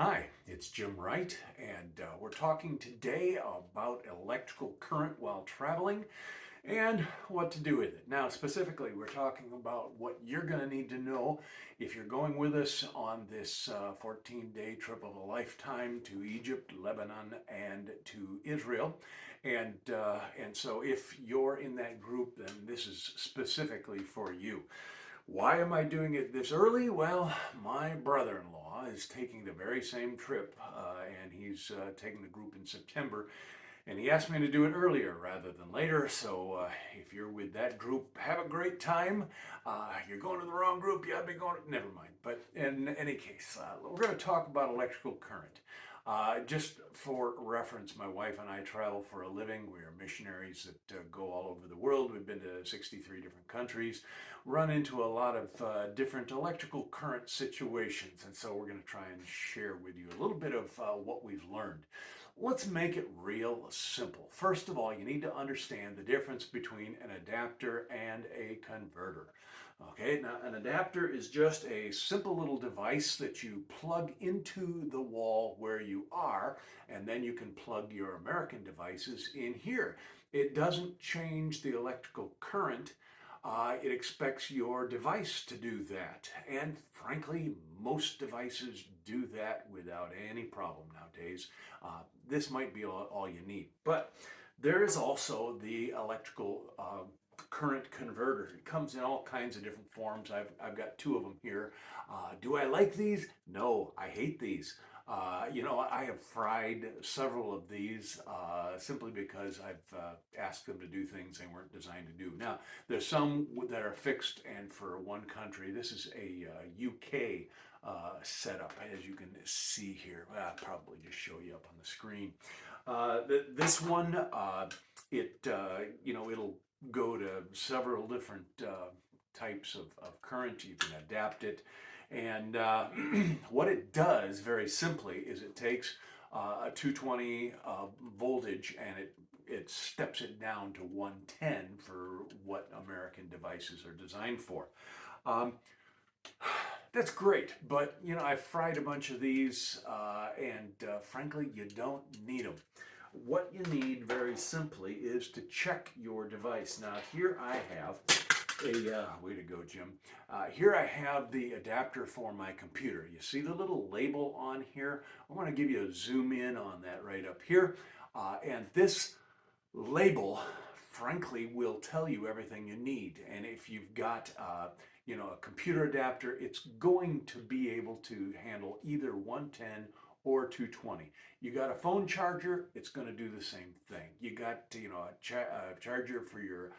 Hi, it's Jim Wright, and we're talking today about electrical current while traveling and what to do with it. Now, specifically, we're talking about what you're going to need to know if you're going with us on this 14-day trip of a lifetime to Egypt, Lebanon, and to Israel. And so if you're in that group, then this is specifically for you. Why am I doing it this early? Well, my brother-in-law is taking the very same trip, and he's taking the group in September. And he asked me to do it earlier rather than later. So if you're with that group, have a great time. You're going to the wrong group, you ought to be going. Never mind. But in any case, we're going to talk about electrical current. Just for reference, my wife and I travel for a living. We are missionaries that go all over the world. We've been to 63 different countries, run into a lot of different electrical current situations. And so we're going to try and share with you a little bit of what we've learned. Let's make it real simple. First of all, you need to understand the difference between an adapter and a converter. Okay, now an adapter is just a simple little device that you plug into the wall where you are, and then you can plug your American devices in here. It doesn't change the electrical current. It expects your device to do that. And frankly, most devices do that without any problem nowadays. This might be all you need. But there is also the electrical current converter. It comes in all kinds of different forms. I've got two of them here. Do I like these? No, I hate these. I have fried several of these simply because I've asked them to do things they weren't designed to do. Now, there's some that are fixed and for one country. This is a UK setup, as you can see here. I'll probably just show you up on the screen. This one, it'll go to several different types of current. You can adapt it. And what it does, very simply, is it takes a 220 voltage and it steps it down to 110 for what American devices are designed for. That's great, but I've fried a bunch of these, and frankly, you don't need them. What you need, very simply, is to check your device. Now, here I have way to go, Jim. Here I have the adapter for my computer. You see the little label on here? I want to give you a zoom in on that right up here. And this label, frankly, will tell you everything you need. And if you've got a computer adapter, it's going to be able to handle either 110 or 220. You got a phone charger, it's going to do the same thing. You got a charger for your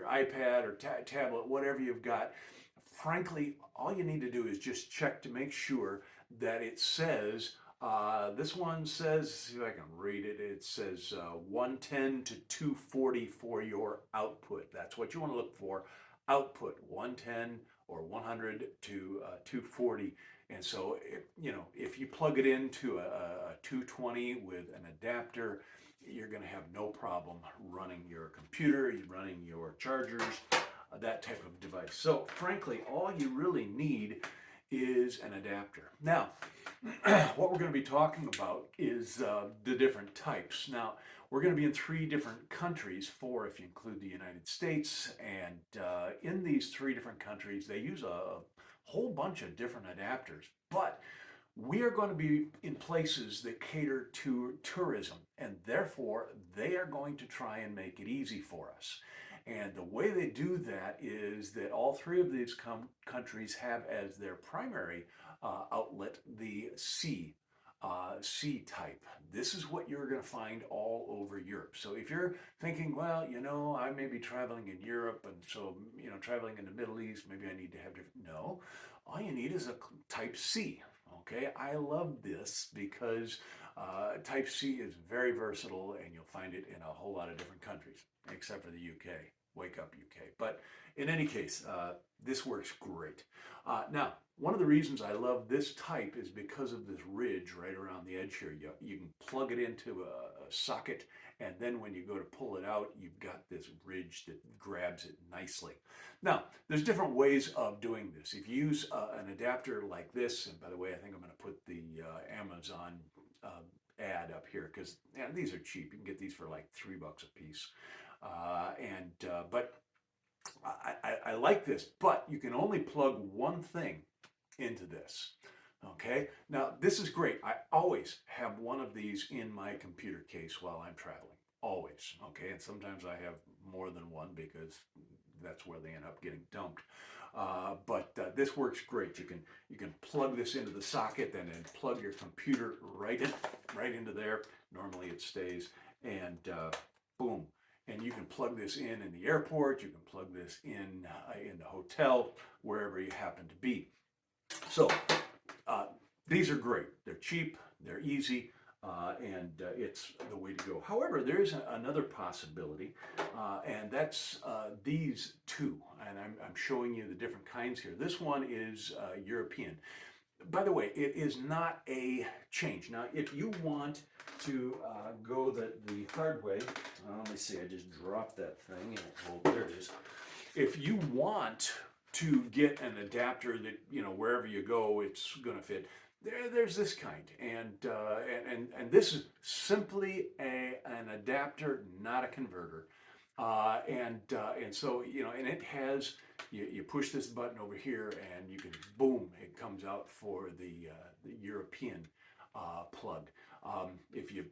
iPad or tablet, whatever you've got. Frankly, all you need to do is just check to make sure that it says, this one says, see if I can read it, it says 110 to 240 for your output. That's what you want to look for. Output 110 or 100 to 240. And so, if you plug it into a 220 with an adapter, you're going to have no problem running your computer, running your chargers, that type of device. So, frankly, all you really need is an adapter. Now, what we're going to be talking about is the different types. Now, we're going to be in 3 different countries, 4 if you include the United States, and in these 3 different countries, they use a whole bunch of different adapters, but we are going to be in places that cater to tourism, and therefore they are going to try and make it easy for us. And the way they do that is that all 3 of these countries have as their primary outlet the C type. This is what you're going to find all over Europe. So if you're thinking, well, I may be traveling in Europe, and so, traveling in the Middle East, maybe I need to have different. No, all you need is a type C. Okay, I love this because type C is very versatile, and you'll find it in a whole lot of different countries, except for the UK. Wake up, UK. But in any case, this works great. Now, one of the reasons I love this type is because of this ridge right around the edge here. You can plug it into a socket, and then when you go to pull it out, you've got this ridge that grabs it nicely. Now, there's different ways of doing this. If you use an adapter like this, and by the way, I think I'm going to put the Amazon ad up here because these are cheap. You can get these for like $3 a piece. But I like this, but you can only plug one thing into this. Okay, now this is great. I always have one of these in my computer case while I'm traveling. Always. Okay, and sometimes I have more than one because that's where they end up getting dumped. But this works great. You can plug this into the socket and then plug your computer right into there. Normally it stays, and boom. And you can plug this in the airport. You can plug this in the hotel, wherever you happen to be. So these are great. They're cheap. They're easy. And it's the way to go. However, there is another possibility, and that's these two. And I'm showing you the different kinds here. This one is European. By the way, it is not a change. Now, if you want to go the hard way, let me see, I just dropped that thing. Oh, there it is. If you want to get an adapter that, wherever you go, it's going to fit, there's this kind. And this is simply an adapter, not a converter. And so, and it has, you push this button over here and you can, boom, it comes out for the European plug. If you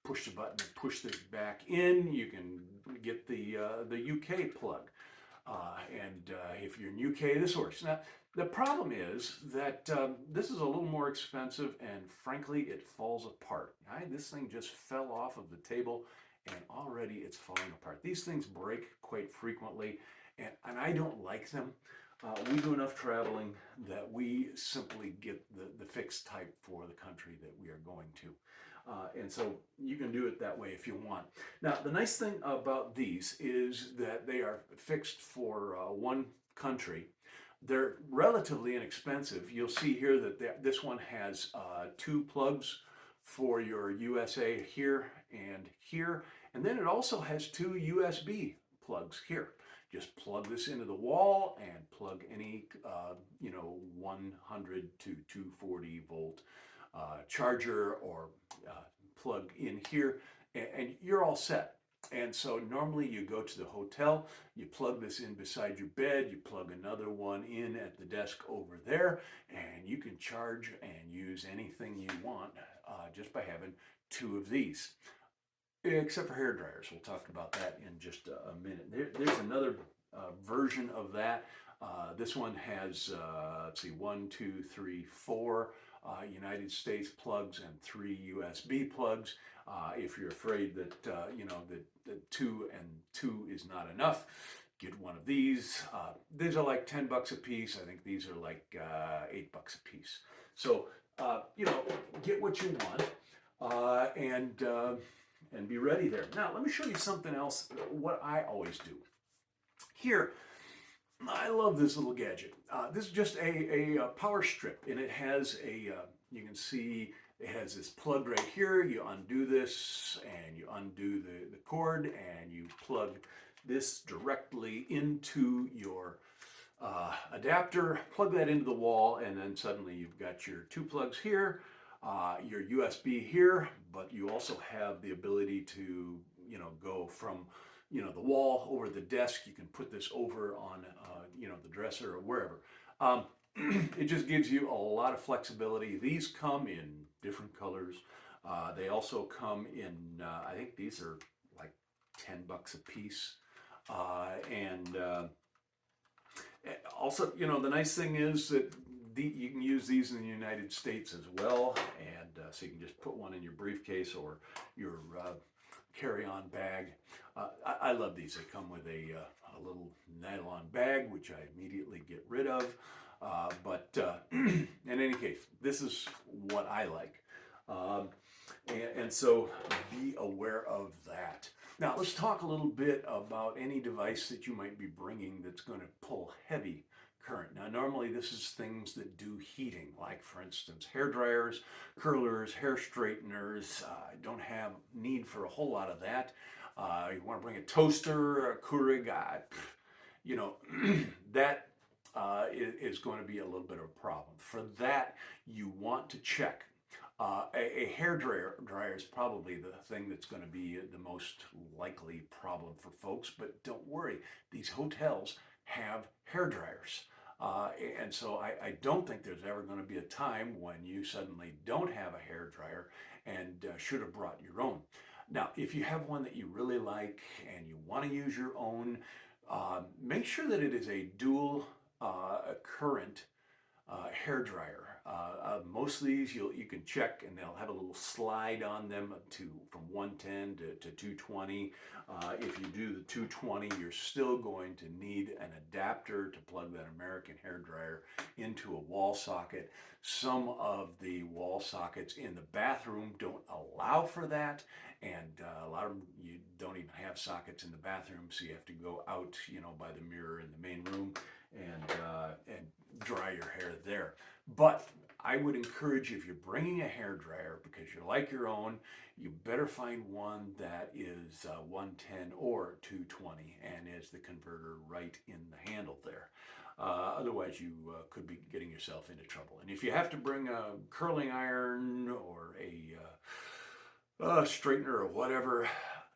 push the button and push this back in, you can get the UK plug. If you're in UK, this works. Now, the problem is that this is a little more expensive, and frankly, it falls apart. This thing just fell off of the table, and already it's falling apart. These things break quite frequently, and I don't like them. We do enough traveling that we simply get the fixed type for the country that we are going to. And so you can do it that way if you want. Now, the nice thing about these is that they are fixed for one country. They're relatively inexpensive. You'll see here that this one has 2 plugs for your USA here, and then it also has 2 USB plugs here. Just plug this into the wall and plug any 100 to 240 volt charger or plug in here, and you're all set. And so normally you go to the hotel, you plug this in beside your bed, you plug another one in at the desk over there, and you can charge and use anything you want just by having 2 of these. Except for hair dryers. We'll talk about that in just a minute. There's another version of that. This one has, let's see, 1, 2, 3, 4 United States plugs and 3 USB plugs. If you're afraid that that 2 and 2 is not enough, get one of these. These are like $10 a piece. I think these are like $8 a piece. So get what you want and be ready there. Now let me show you something else. What I always do here. I love this little gadget. This is just a power strip, and it has you can see it has this plug right here. You undo this, and you undo the cord, and you plug this directly into your adapter, plug that into the wall, and then suddenly you've got your 2 plugs here, your USB here, but you also have the ability to, go from the wall over the desk. You can put this over on the dresser or wherever. It just gives you a lot of flexibility. These come in different colors. They also come in I think these are like $10 a piece. Also, the nice thing is that you can use these in the United States as well, and so you can just put one in your briefcase or your carry-on bag. I love these. They come with a little nylon bag, which I immediately get rid of. But in any case, this is what I like. And so be aware of that. Now, let's talk a little bit about any device that you might be bringing that's going to pull heavy current. Now, normally this is things that do heating, like for instance, hair dryers, curlers, hair straighteners. Don't have need for a whole lot of that. You want to bring a toaster, a Keurig, you know, that is going to be a little bit of a problem. For that, you want to check. A hair dryer is probably the thing that's going to be the most likely problem for folks, but don't worry, these hotels have hair dryers. And so I don't think there's ever going to be a time when you suddenly don't have a hair dryer and should have brought your own. Now, if you have one that you really like and you want to use your own, make sure that it is a dual current hair dryer. Most of these you can check, and they'll have a little slide on them to from 110 to 220. If you do the 220, you're still going to need an adapter to plug that American hair dryer into a wall socket. Some of the wall sockets in the bathroom don't allow for that, and a lot of them you don't even have sockets in the bathroom, so you have to go out, by the mirror in the main room and dry your hair there. But I would encourage you, if you're bringing a hair dryer because you like your own, you better find one that is 110 or 220 and is the converter right in the handle there. Otherwise, you could be getting yourself into trouble. And if you have to bring a curling iron or a straightener or whatever,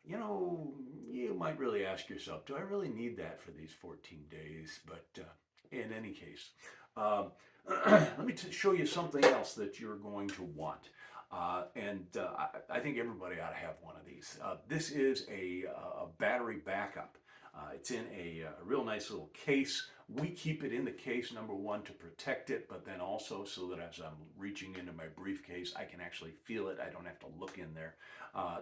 you might really ask yourself, do I really need that for these 14 days? But in any case, um, let me show you something else that you're going to want. I think everybody ought to have one of these. This is a battery backup. It's in a real nice little case. We keep it in the case, number one, to protect it, but then also so that as I'm reaching into my briefcase, I can actually feel it. I don't have to look in there.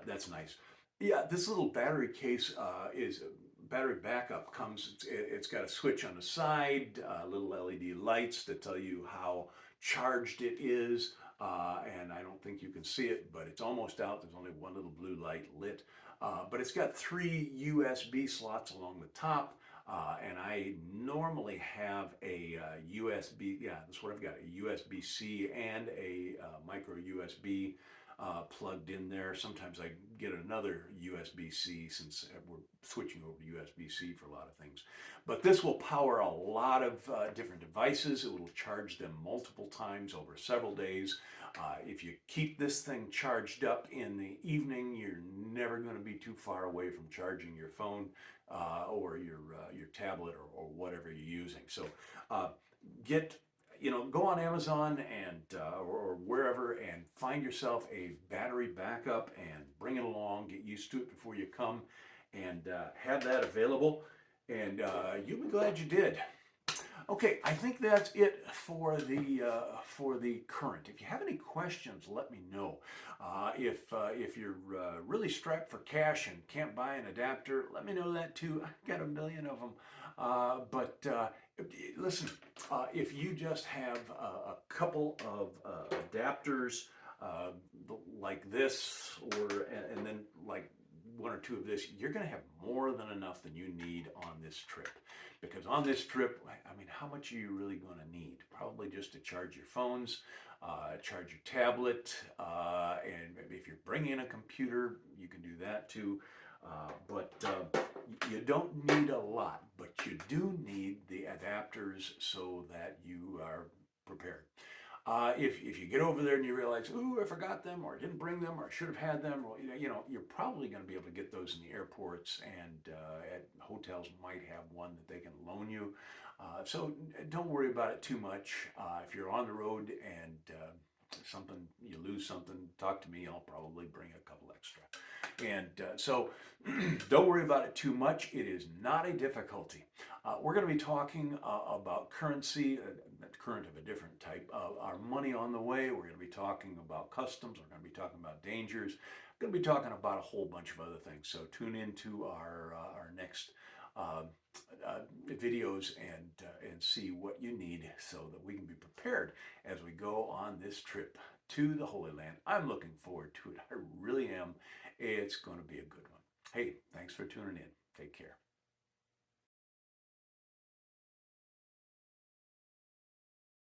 That's nice. Yeah, this little battery case is battery backup comes, it's got a switch on the side, little LED lights that tell you how charged it is. And I don't think you can see it, but it's almost out. There's only one little blue light lit. But it's got 3 USB slots along the top. And I normally have a USB, yeah, that's what I've got, a USB-C and a micro USB plugged in there. Sometimes I get another USB-C since we're switching over to USB-C for a lot of things. But this will power a lot of different devices. It will charge them multiple times over several days. If you keep this thing charged up in the evening, you're never going to be too far away from charging your phone or your tablet or whatever you're using. So get go on Amazon and or wherever and find yourself a battery backup and bring it along. Get used to it before you come, and have that available. And you'll be glad you did. Okay, I think that's it for the current. If you have any questions, let me know. If you're really strapped for cash and can't buy an adapter, let me know that too. I've got a million of them. But listen, if you just have a couple of adapters uh, like this, and then like one or two of this, you're going to have more than enough than you need on this trip. Because on this trip, I mean, how much are you really going to need? Probably just to charge your phones, charge your tablet, and if you're bringing a computer, you can do that too. But you don't need a lot, but you do need the adapters so that you are prepared. If you get over there and you realize, ooh, I forgot them, or I didn't bring them, or I should have had them, or you're probably going to be able to get those in the airports, and at hotels might have one that they can loan you. So don't worry about it too much. If you're on the road and you lose something, talk to me. I'll probably bring a couple extra. And so don't worry about it too much. It is not a difficulty. We're going to be talking about currency, current of a different type, our money on the way. We're going to be talking about customs. We're going to be talking about dangers. We're going to be talking about a whole bunch of other things. So tune into our next uh, videos and see what you need so that we can be prepared as we go on this trip to the Holy Land. I'm looking forward to it. I really am. It's going to be a good one. Hey, thanks for tuning in. Take care.